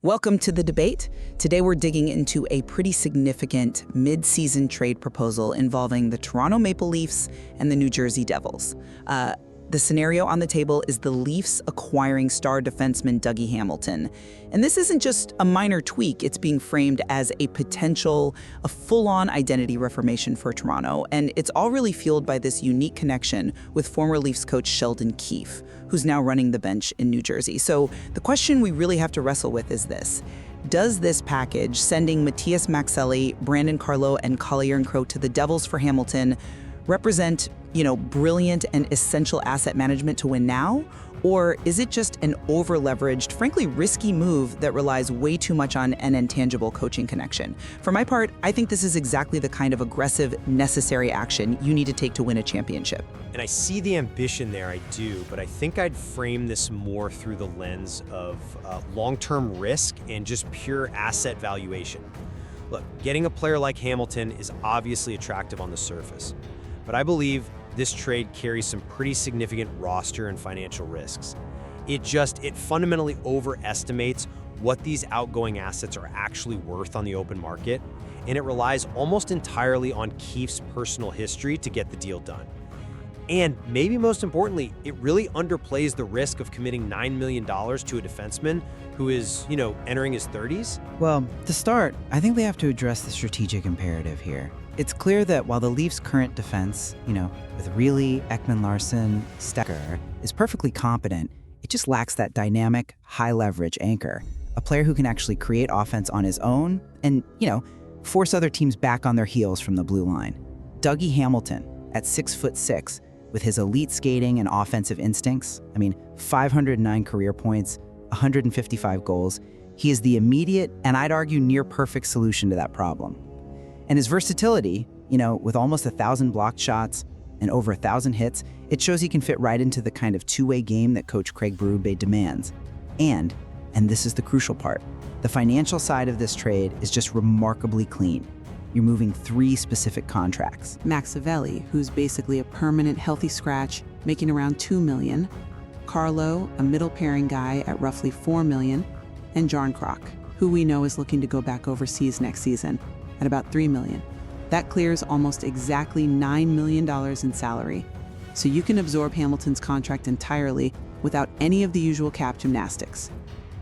Welcome to the debate. Today we're digging into a pretty significant mid-season trade proposal involving the Toronto Maple Leafs and the New Jersey Devils. The scenario on the table is the Leafs acquiring star defenseman Dougie Hamilton. And this isn't just a minor tweak, it's being framed as a full-on identity reformation for Toronto. And it's all really fueled by this unique connection with former Leafs coach Sheldon Keefe, who's now running the bench in New Jersey. So the question we really have to wrestle with is this. Does this package, sending Matias Maxelli, Brandon Carlo, and Collier and Crow to the Devils for Hamilton, represent, brilliant and essential asset management to win now? Or is it just an over-leveraged, frankly risky move that relies way too much on an intangible coaching connection? For my part, I think this is exactly the kind of aggressive, necessary action you need to take to win a championship. And I see the ambition there, I do, but I think I'd frame this more through the lens of long-term risk and just pure asset valuation. Look, getting a player like Hamilton is obviously attractive on the surface, but I believe this trade carries some pretty significant roster and financial risks. It fundamentally overestimates what these outgoing assets are actually worth on the open market, and it relies almost entirely on Keefe's personal history to get the deal done. And maybe most importantly, it really underplays the risk of committing $9 million to a defenseman who is, entering his 30s. Well, to start, I think they have to address the strategic imperative here. It's clear that while the Leafs' current defense, with Reilly, Ekman-Larsson, Stecker, is perfectly competent, it just lacks that dynamic, high-leverage anchor, a player who can actually create offense on his own and, force other teams back on their heels from the blue line. Dougie Hamilton, at 6'6", with his elite skating and offensive instincts, 509 career points, 155 goals, he is the immediate and I'd argue near-perfect solution to that problem. And his versatility, with almost 1,000 blocked shots and over 1,000 hits, it shows he can fit right into the kind of two-way game that Coach Craig Berube demands. And this is the crucial part, the financial side of this trade is just remarkably clean. You're moving 3 specific contracts. Maxavelli, who's basically a permanent healthy scratch, making around $2 million. Carlo, a middle pairing guy at roughly $4 million. And Jarnkrok, who we know is looking to go back overseas next season, at about $3 million. That clears almost exactly $9 million in salary. So you can absorb Hamilton's contract entirely without any of the usual cap gymnastics.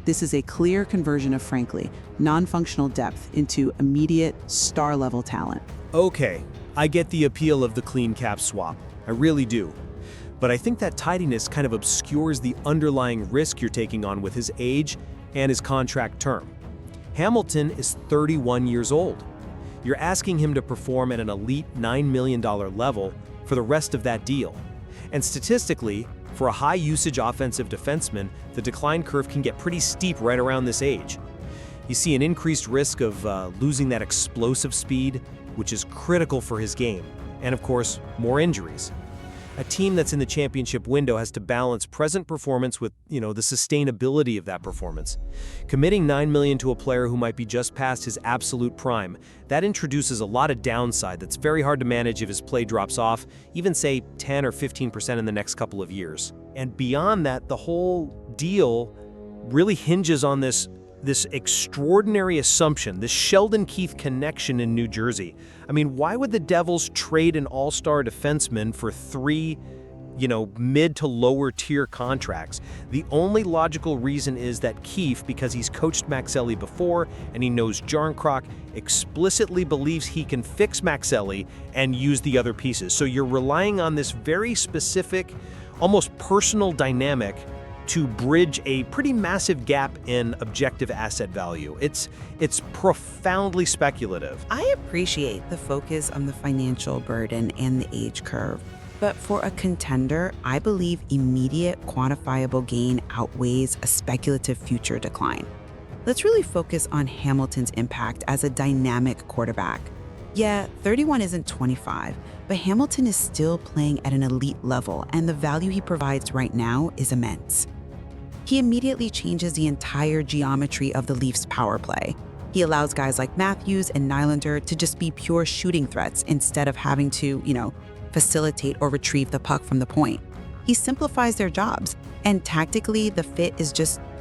This is a clear conversion of, frankly, non-functional depth into immediate star-level talent. Okay, I get the appeal of the clean cap swap. I really do. But I think that tidiness kind of obscures the underlying risk you're taking on with his age and his contract term. Hamilton is 31 years old. You're asking him to perform at an elite $9 million level for the rest of that deal. And statistically, for a high-usage offensive defenseman, the decline curve can get pretty steep right around this age. You see an increased risk of losing that explosive speed, which is critical for his game, and of course, more injuries. A team that's in the championship window has to balance present performance with, the sustainability of that performance. Committing $9 million to a player who might be just past his absolute prime, that introduces a lot of downside that's very hard to manage if his play drops off, even say 10 or 15% in the next couple of years. And beyond that, the whole deal really hinges on this extraordinary assumption, this Sheldon Keefe connection in New Jersey. Why would the Devils trade an all-star defenseman for 3, mid to lower tier contracts? The only logical reason is that Keefe, because he's coached Maxelli before and he knows Jarnkrok, explicitly believes he can fix Maxelli and use the other pieces. So you're relying on this very specific, almost personal dynamic to bridge a pretty massive gap in objective asset value. It's profoundly speculative. I appreciate the focus on the financial burden and the age curve. But for a contender, I believe immediate quantifiable gain outweighs a speculative future decline. Let's really focus on Hamilton's impact as a dynamic quarterback. Yeah, 31 isn't 25, but Hamilton is still playing at an elite level, and the value he provides right now is immense. He immediately changes the entire geometry of the Leafs' power play. He allows guys like Matthews and Nylander to just be pure shooting threats instead of having to, facilitate or retrieve the puck from the point. He simplifies their jobs, and tactically, the fit is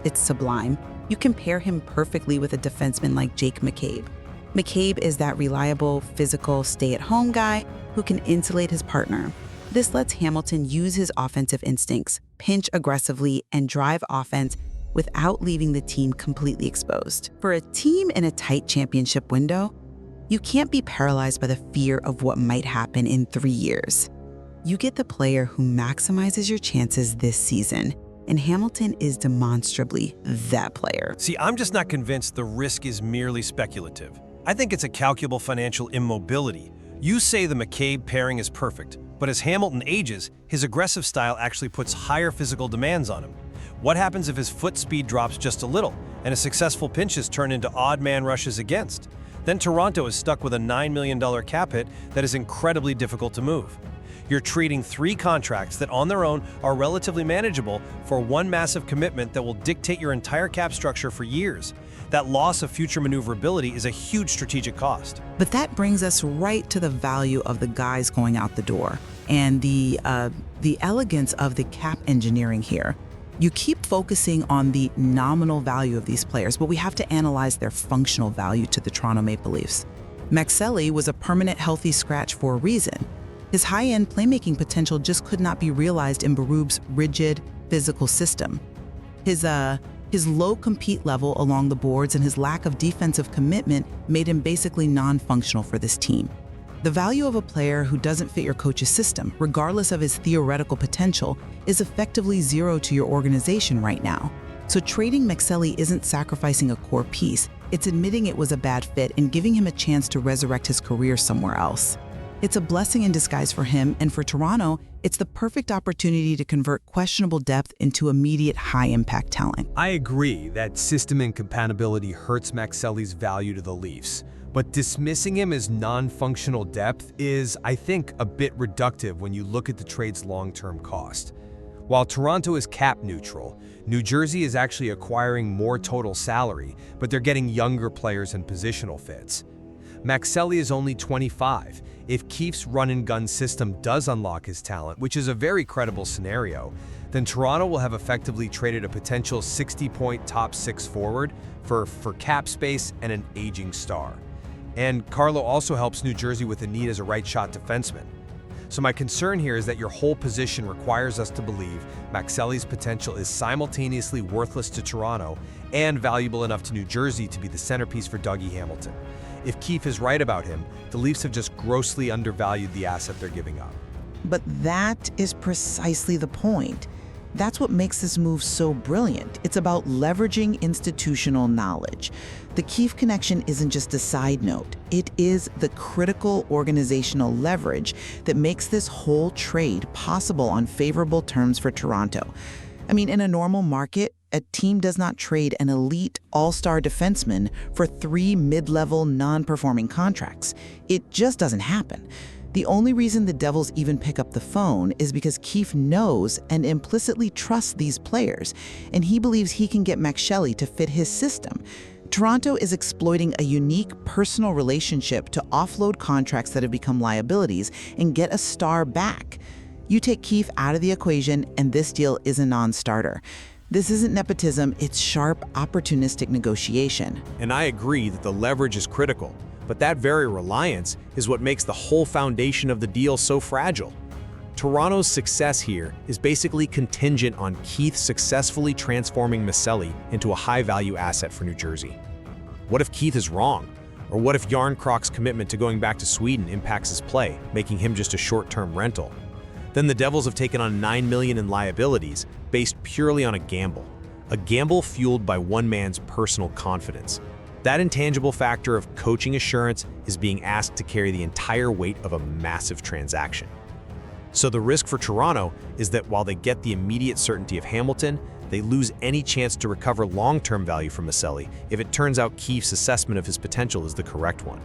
it's sublime. You can pair him perfectly with a defenseman like Jake McCabe. McCabe is that reliable, physical, stay-at-home guy who can insulate his partner. This lets Hamilton use his offensive instincts, pinch aggressively, and drive offense without leaving the team completely exposed. For a team in a tight championship window, you can't be paralyzed by the fear of what might happen in 3 years. You get the player who maximizes your chances this season, and Hamilton is demonstrably that player. See, I'm just not convinced the risk is merely speculative. I think it's a calculable financial immobility. You say the McCabe pairing is perfect, but as Hamilton ages, his aggressive style actually puts higher physical demands on him. What happens if his foot speed drops just a little, and his successful pinches turn into odd man rushes against? Then Toronto is stuck with a $9 million cap hit that is incredibly difficult to move. You're treating 3 contracts that on their own are relatively manageable for one massive commitment that will dictate your entire cap structure for years. That loss of future maneuverability is a huge strategic cost. But that brings us right to the value of the guys going out the door and the elegance of the cap engineering here. You keep focusing on the nominal value of these players, but we have to analyze their functional value to the Toronto Maple Leafs. Maxelli was a permanent healthy scratch for a reason. His high-end playmaking potential just could not be realized in Berube's rigid, physical system. His low compete level along the boards and his lack of defensive commitment made him basically non-functional for this team. The value of a player who doesn't fit your coach's system, regardless of his theoretical potential, is effectively zero to your organization right now. So trading Maxelli isn't sacrificing a core piece, it's admitting it was a bad fit and giving him a chance to resurrect his career somewhere else. It's a blessing in disguise for him, and for Toronto, it's the perfect opportunity to convert questionable depth into immediate high-impact talent. I agree that system incompatibility hurts Maxelli's value to the Leafs, but dismissing him as non-functional depth is, I think, a bit reductive when you look at the trade's long-term cost. While Toronto is cap neutral, New Jersey is actually acquiring more total salary, but they're getting younger players and positional fits. Maxelli is only 25. If Keefe's run-and-gun system does unlock his talent, which is a very credible scenario, then Toronto will have effectively traded a potential 60-point top 6 forward for cap space and an aging star. And Carlo also helps New Jersey with a need as a right-shot defenseman. So my concern here is that your whole position requires us to believe Maxelli's potential is simultaneously worthless to Toronto and valuable enough to New Jersey to be the centerpiece for Dougie Hamilton. If Keefe is right about him, the Leafs have just grossly undervalued the asset they're giving up. But that is precisely the point. That's what makes this move so brilliant. It's about leveraging institutional knowledge. The Keefe connection isn't just a side note. It is the critical organizational leverage that makes this whole trade possible on favorable terms for Toronto. I mean, in a normal market, a team does not trade an elite all-star defenseman for 3 mid-level non-performing contracts. It just doesn't happen. The only reason the Devils even pick up the phone is because Keefe knows and implicitly trusts these players, and he believes he can get Maxelli to fit his system. Toronto is exploiting a unique personal relationship to offload contracts that have become liabilities and get a star back. You take Keefe out of the equation, and this deal is a non-starter. This isn't nepotism, it's sharp, opportunistic negotiation. And I agree that the leverage is critical, but that very reliance is what makes the whole foundation of the deal so fragile. Toronto's success here is basically contingent on Keith successfully transforming Maxelli into a high-value asset for New Jersey. What if Keith is wrong? Or what if Järnkrok's commitment to going back to Sweden impacts his play, making him just a short-term rental? Then the Devils have taken on $9 million in liabilities based purely on a gamble fueled by one man's personal confidence. That intangible factor of coaching assurance is being asked to carry the entire weight of a massive transaction. So the risk for Toronto is that while they get the immediate certainty of Hamilton, they lose any chance to recover long-term value from Maxelli if it turns out Keefe's assessment of his potential is the correct one.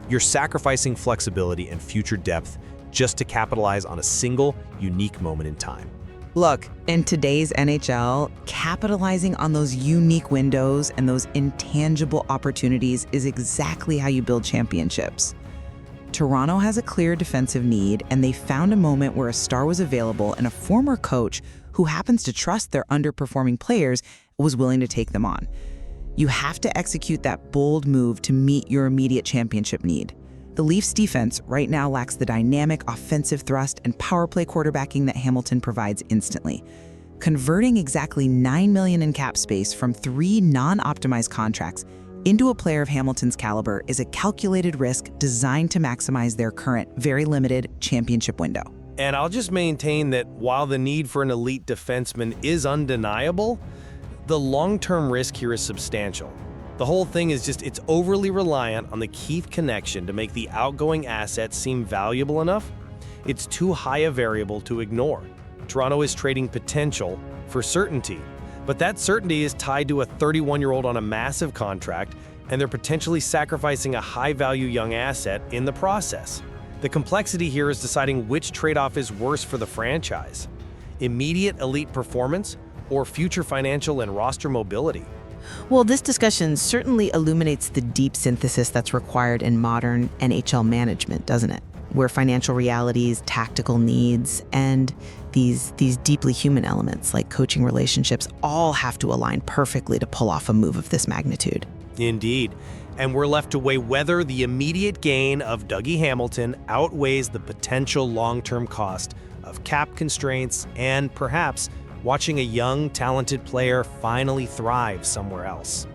You're sacrificing flexibility and future depth just to capitalize on a single, unique moment in time. Look, in today's NHL, capitalizing on those unique windows and those intangible opportunities is exactly how you build championships. Toronto has a clear defensive need, and they found a moment where a star was available and a former coach who happens to trust their underperforming players was willing to take them on. You have to execute that bold move to meet your immediate championship need. The Leafs defense right now lacks the dynamic offensive thrust and power play quarterbacking that Hamilton provides instantly. Converting exactly $9 million in cap space from 3 non-optimized contracts into a player of Hamilton's caliber is a calculated risk designed to maximize their current, very limited championship window. And I'll just maintain that while the need for an elite defenseman is undeniable, the long-term risk here is substantial. The whole thing is it's overly reliant on the Keefe connection to make the outgoing assets seem valuable enough. It's too high a variable to ignore. Toronto is trading potential for certainty, but that certainty is tied to a 31-year-old on a massive contract, and they're potentially sacrificing a high-value young asset in the process. The complexity here is deciding which trade-off is worse for the franchise: immediate elite performance or future financial and roster mobility. Well, this discussion certainly illuminates the deep synthesis that's required in modern NHL management, doesn't it? Where financial realities, tactical needs, and these deeply human elements like coaching relationships all have to align perfectly to pull off a move of this magnitude. Indeed. And we're left to weigh whether the immediate gain of Dougie Hamilton outweighs the potential long-term cost of cap constraints and perhaps watching a young, talented player finally thrive somewhere else.